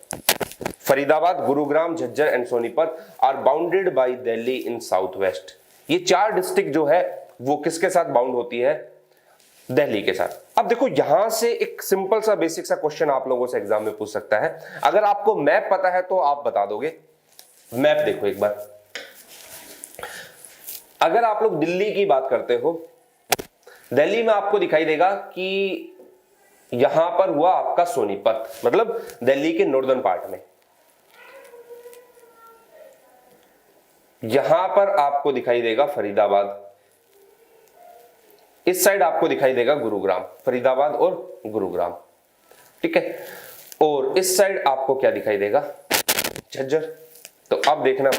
Faridabad, Gurugram, Jhajjar and Sonipat are bounded by Delhi in south west. ये 4 डिस्ट्रिक्ट जो है वो किसके साथ बाउंड होती है? दिल्ली के साथ। अब देखो यहां से एक सिंपल सा बेसिक सा क्वेश्चन आप लोगों से एग्जाम में पूछ सकता है। अगर आपको मैप पता है तो आप बता दोगे। मैप देखो एक बार, अगर आप लोग दिल्ली की बात करते हो, दिल्ली में आपको दिखाई देगा कि यहां पर हुआ आपका सोनीपत, मतलब दिल्ली के नॉर्दर्न पार्ट में। यहां पर आपको दिखाई देगा फरीदाबाद, इस साइड आपको दिखाई देगा गुरुग्राम, फरीदाबाद और गुरुग्राम, ठीक है। और इस साइड आपको क्या दिखाई देगा, झज्जर। तो अब देखना,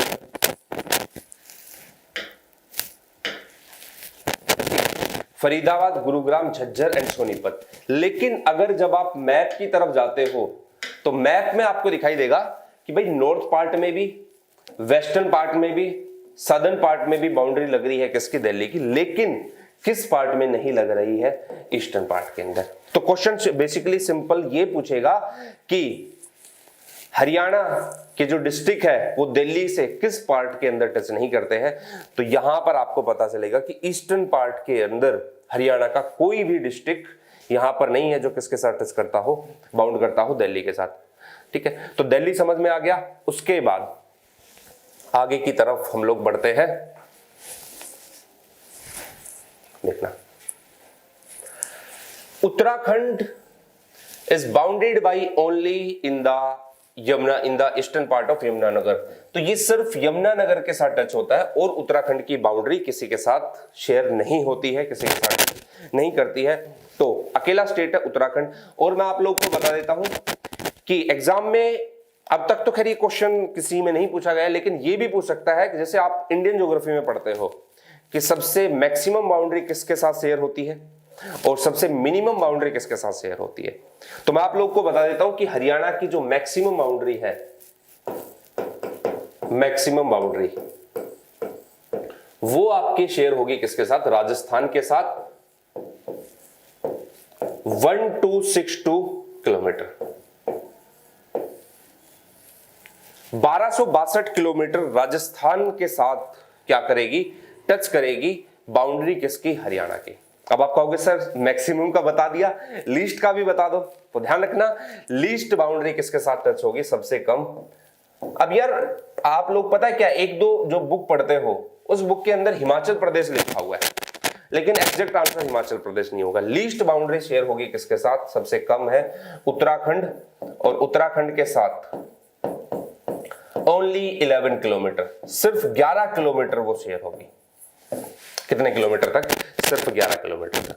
फरीदाबाद, गुरुग्राम, झज्जर एंड सोनीपत। लेकिन अगर जब आप मैप की तरफ जाते हो तो मैप में आपको दिखाई देगा कि भाई नॉर्थ पार्ट में भी, वेस्टर्न पार्ट में भी, सदर्न पार्ट में भी बाउंड्री लग रही है किसकी, दिल्ली की। लेकिन किस पार्ट में नहीं लग रही है, ईस्टर्न पार्ट के अंदर। तो क्वेश्चन बेसिकली सिंपल ये पूछेगा कि हरियाणा के जो डिस्ट्रिक्ट है वो दिल्ली से किस पार्ट के अंदर टच नहीं करते हैं। तो यहां पर आपको पता चलेगा कि ईस्टर्न पार्ट के अंदर हरियाणा का कोई भी डिस्ट्रिक्ट यहां पर नहीं है जो किसके साथ टच करता हो, बाउंड करता हो दिल्ली के साथ, ठीक है। तो दिल्ली समझ में आ गया। उसके बाद आगे की तरफ हम लोग बढ़ते हैं। देखना, Uttarakhand is bounded by only in the Yamuna, in the eastern part of Yamunanagar. तो ये सिर्फ यमुनानगर के साथ टच होता है और उत्तराखंड की बाउंड्री किसी के साथ शेयर नहीं होती है, किसी के साथ नहीं करती है। तो अकेला स्टेट है उत्तराखंड। और मैं आप लोगों को बता देता हूं कि एग्जाम में अब तक तो खैर ये क्वेश्चन किसी में नहीं पूछा गया, लेकिन ये भी पूछ सकता है कि जैसे आप इंडियन ज्योग्राफी में पढ़ते हो कि सबसे मैक्सिमम बाउंड्री किसके साथ शेयर होती है और सबसे मिनिमम बाउंड्री किसके साथ शेयर होती है। तो मैं आप लोगों को बता देता हूं कि हरियाणा की जो मैक्सिमम बाउंड्री है, मैक्सिमम बाउंड्री वो आपकी शेयर होगी किसके साथ, राजस्थान के साथ, 1262 किलोमीटर। 1262 किलोमीटर राजस्थान के साथ क्या करेगी, टच करेगी बाउंड्री किसकी, हरियाणा की। अब आप कहोगे सर मैक्सिमम का बता दिया, लीस्ट का भी बता दो। तो ध्यान रखना, लीस्ट बाउंड्री किसके साथ टच होगी, सबसे कम। अब यार आप लोग पता है क्या, एक दो जो बुक पढ़ते हो उस बुक के अंदर हिमाचल प्रदेश लिखा हुआ है, लेकिन एग्जैक्ट आंसर हिमाचल प्रदेश नहीं होगा। लीस्ट बाउंड्री शेयर होगी किसके साथ, सबसे कम है उत्तराखंड, और उत्तराखंड के साथ ओनली 11 किलोमीटर, सिर्फ 11 किलोमीटर वो शेयर होगी। कितने किलोमीटर तक, सिर्फ 11 किलोमीटर तक।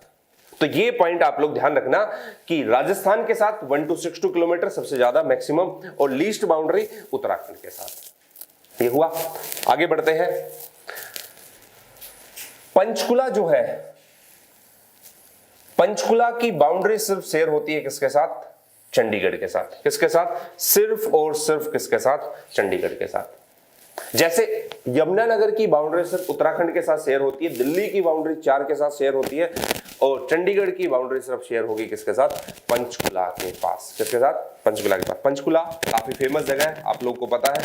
तो ये पॉइंट आप लोग ध्यान रखना कि राजस्थान के साथ 1262 किलोमीटर सबसे ज्यादा मैक्सिमम, और लीस्ट बाउंड्री उत्तराखंड के साथ। ये हुआ। आगे बढ़ते हैं। पंचकुला जो है, पंचकुला की बाउंड्री सिर्फ शेयर होती है किसके साथ, चंडीगढ़ के साथ। किसके साथ, सिर्फ और सिर्फ किसके साथ, चंडीगढ़ के साथ। जैसे यमुनानगर की बाउंड्री सिर्फ उत्तराखंड के साथ शेयर होती है, दिल्ली की बाउंड्री 4 के साथ शेयर होती है, और चंडीगढ़ की बाउंड्री सिर्फ शेयर होगी किसके साथ, पंचकुला के पास। किसके साथ, पंचकुला के पास। पंचकुला काफी फेमस जगह है, आप लोगों को पता है,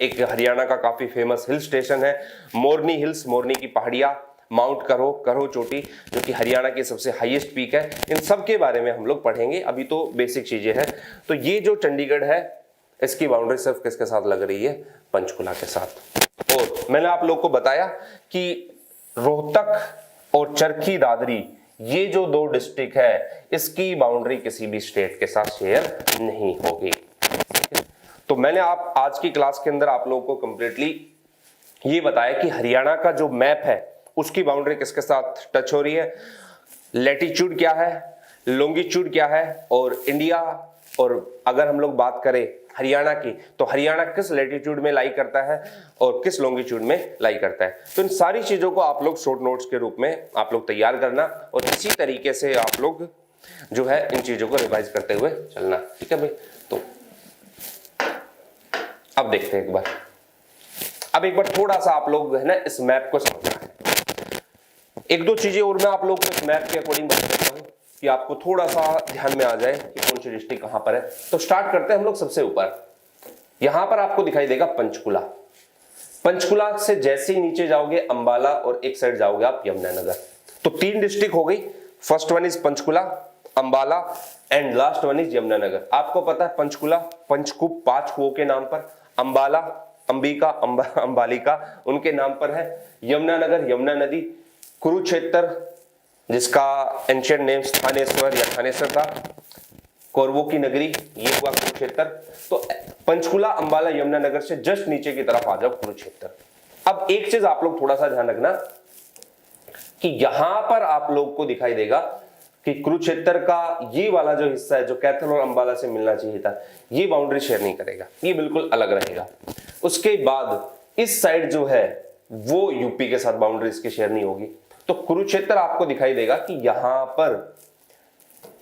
एक हरियाणा का काफी फेमस हिल स्टेशन है। मोरनी हिल्स, मोरनी की पहाड़ियां, माउंट करो, करो चोटी जो कि हरियाणा की सबसे हाईएस्ट पीक है। इन सब के बारे में हम लोग पढ़ेंगे, अभी तो बेसिक चीजें हैं। तो ये जो चंडीगढ़ है इसकी बाउंड्री सिर्फ किसके साथ लग रही है, पंचकुला के साथ। और मैंने आप लोग को बताया कि रोहतक और चरखी दादरी, ये जो दो डिस्ट्रिक्ट है, इसकी बाउंड्री किसी भी स्टेट के साथ शेयर नहीं होगी। तो मैंने आप आज की क्लास के अंदर आप लोगों को कंप्लीटली ये बताया कि हरियाणा का जो मैप है उसकी बाउंड्री किसके साथ टच हो रही है, लैटिट्यूड क्या है, लॉन्गिट्यूड क्या है, और इंडिया, और अगर हम लोग बात करें हरियाणा की तो हरियाणा किस लैटिट्यूड में लाई करता है और किस लॉन्गिट्यूड में लाई करता है। तो इन सारी चीजों को आप लोग शॉर्ट नोट्स के रूप में आप लोग तैयार करना, और इसी तरीके से आप लोग जो है इन चीजों को रिवाइज करते हुए चलना, ठीक है भाई। तो अब देखते हैं अब एक बार थोड़ा सा आप लोग है ना इस मैप को समझना है। एक दो चीजें और मैं आप लोग को इस मैप के अकॉर्डिंग बता देता हूं कि आपको थोड़ा सा ध्यान में आ जाए कि कौन सी डिस्ट्रिक्ट कहां पर है। तो स्टार्ट करते हैं हम लोग सबसे ऊपर। यहां पर आपको दिखाई देगा पंचकुला। पंचकुला से जैसे ही नीचे जाओगे अंबाला, और एक साइड जाओगे आप यमुनानगर। तो 3 डिस्ट्रिक्ट हो गई। First one is Panchkula, Ambala and last one is Yamunanagar. आपको पता है पंचकुला पंचकूप 5 कुओं के नाम पर, अंबाला अंबिका अंबालिका उनके नाम पर है, यमुनानगर यमुना नदी, कुरुक्षेत्र जिसका एंशिएंट नेम थानेश्वर या थानेश्वर था, कौरवों की नगरी ये हुआ कुरुक्षेत्र। तो पंचकुला अंबाला यमुनानगर से जस्ट नीचे की तरफ आ जाओ कुरुक्षेत्र। अब एक चीज आप लोग थोड़ा सा ध्यान रखना कि यहां पर आप लोग को दिखाई देगा कि कुरुक्षेत्र का ये वाला जो हिस्सा है जो कैथल और अंबाला से मिलना चाहिए था, ये बाउंड्री शेयर नहीं करेगा, ये बिल्कुल अलग रहेगा। उसके बाद इस साइड जो है वो यूपी के साथ बाउंड्री इसकी शेयर नहीं होगी। तो कुरुक्षेत्र आपको दिखाई देगा कि यहां पर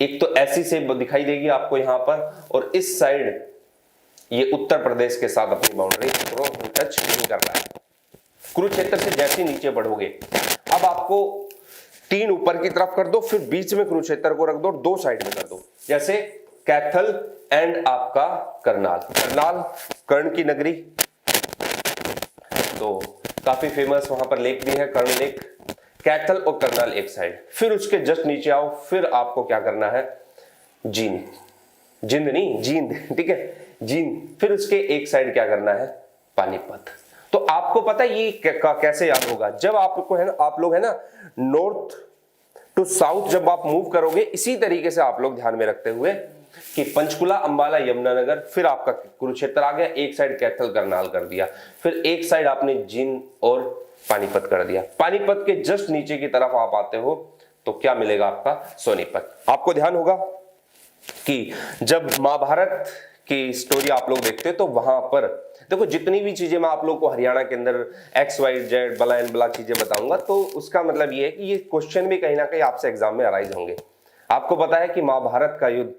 एक तो ऐसी से दिखाई देगी आपको यहां पर, और इस साइड ये उत्तर प्रदेश के साथ अपनी बाउंड्री टच नहीं कर रहा है। कुरुक्षेत्र से जैसे नीचे बढ़ोगे, अब आपको 3 ऊपर की तरफ कर दो, फिर बीच में कुरुक्षेत्र को रख दो और 2 साइड में कर दो, जैसे कैथल एंड आपका करनाल। करनाल कर्ण की नगरी, तो काफी फेमस वहां पर लेक भी है, कर्ण लेक। कैथल और करनाल एक साइड, फिर उसके जस्ट नीचे आओ, फिर आपको क्या करना है, जींद, जिंद नहीं जींद, ठीक है जींद। फिर उसके एक साइड क्या करना है, पानीपत। तो आपको पता है ये कैसे याद होगा, जब आपको है ना, आप लोग है ना नॉर्थ टू साउथ जब आप मूव करोगे, इसी तरीके से आप लोग ध्यान में रखते हुए कि पंचकुला अंबाला यमुनानगर, फिर आपका कुरुक्षेत्र आ गया, एक साइड कैथल करनाल कर दिया, फिर एक साइड आपने जींद और पानीपत कर दिया। पानीपत के जस्ट नीचे की तरफ आप आते हो तो क्या मिलेगा आपका, सोनीपत। आपको ध्यान होगा कि जब महाभारत की स्टोरी आप लोग देखते हो तो वहां पर देखो जितनी भी चीजें मैं आप लोग को हरियाणा के अंदर एक्स वाई जेड बला एंड बला चीजें बताऊंगा, तो उसका मतलब ये है कि ये क्वेश्चन भी कहीं ना कहीं आपसे एग्जाम में अराइज होंगे। आपको पता है कि महाभारत का युद्ध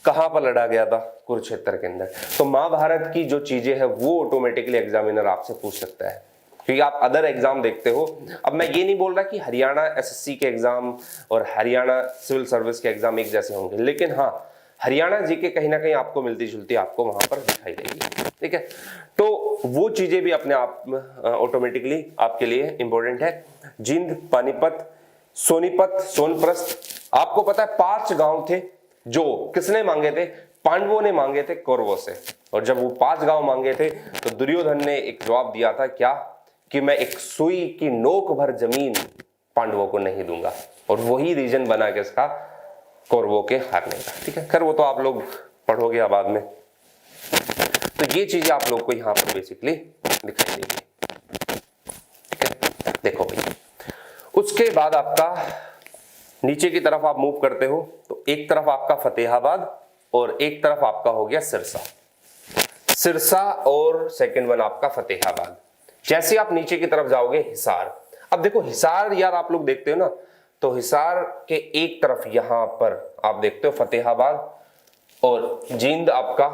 कहां पर लड़ा गया था, कुरुक्षेत्र के अंदर। तो महाभारत की जो चीजें हैं वो ऑटोमेटिकली एग्जामिनर आपसे पूछ सकता है, क्योंकि आप अदर एग्जाम देखते हो। अब मैं ये नहीं बोल रहा कि हरियाणा एसएससी के एग्जाम और हरियाणा सिविल सर्विस के एग्जाम एक जैसे होंगे, लेकिन हाँ हरियाणा जीके कहीं ना कहीं आपको मिलती जुलती आपको वहां पर दिखाई देगी, ठीक है। तो वो चीजें भी अपने आप ऑटोमेटिकली आपके लिए इंपॉर्टेंट है। जींद, पानीपत, सोनीपत, सोनप्रस्थ। आपको पता है 5 गांव थे जो किसने मांगे थे, पांडवों ने मांगे थे कौरवों से। और जब वो 5 गांव मांगे थे तो दुर्योधन ने एक जवाब दिया था, क्या, कि मैं एक सुई की नोक भर जमीन पांडवों को नहीं दूंगा। और वही रीजन बना के इसका कौरवों के हारने का, ठीक है। खैर वो तो आप लोग पढ़ोगे बाद में। तो ये चीजें आप लोग को यहां पर बेसिकली दिखाई देगी, ठीक है। देखो भाई, उसके बाद आपका नीचे की तरफ आप मूव करते हो तो एक तरफ आपका फतेहाबाद और एक तरफ आपका हो गया सिरसा। सिरसा और सेकंड वन आपका फतेहाबाद। जैसे आप नीचे की तरफ जाओगे हिसार। अब देखो हिसार यार आप लोग देखते हो ना, तो हिसार के एक तरफ यहां पर आप देखते हो फतेहाबाद और जींद आपका,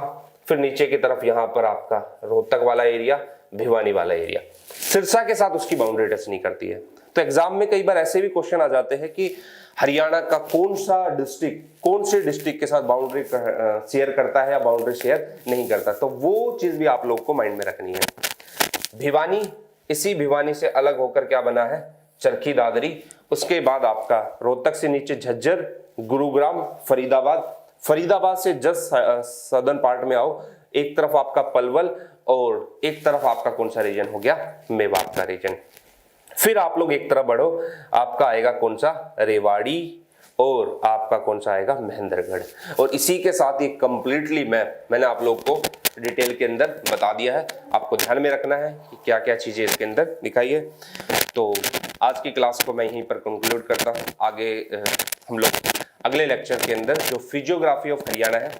फिर नीचे की तरफ यहां पर आपका रोहतक वाला एरिया, भिवानी वाला एरिया। सिरसा के साथ उसकी बाउंड्री टच नहीं करती है। तो एग्जाम में कई बार ऐसे भी क्वेश्चन आ जाते हैं कि हरियाणा का कौन सा डिस्ट्रिक्ट कौन से डिस्ट्रिक्ट के साथ बाउंड्री शेयर करता है या बाउंड्री शेयर नहीं करता, तो वो चीज भी आप लोग को माइंड में रखनी है। भिवानी, इसी भिवानी से अलग होकर क्या बना है, चरखी दादरी। उसके बाद आपका रोहतक से नीचे झज्जर, गुरुग्राम, फरीदाबाद। फरीदाबाद से जस्ट सदर्न पार्ट में आओ, एक तरफ आपका पलवल और एक तरफ आपका कौन सा रीजन हो गया, मेवात का रीजन। फिर आप लोग एक तरफ बढ़ो, आपका आएगा कौन सा, रेवाड़ी, और आपका कौन सा आएगा, महेंद्रगढ़। और इसी के साथ ये कंप्लीटली मैंने आप लोग को डिटेल के अंदर बता दिया है। आपको ध्यान में रखना है कि क्या क्या चीजें इसके अंदर दिखाई है। तो आज की क्लास को मैं यहीं पर कंक्लूड करता हूँ। आगे हम लोग अगले लेक्चर के अंदर जो फिजियोग्राफी ऑफ हरियाणा है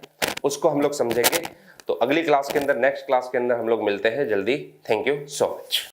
उसको हम लोग समझेंगे। तो अगली क्लास के अंदर, नेक्स्ट क्लास के अंदर हम लोग मिलते हैं जल्दी। Thank you so much.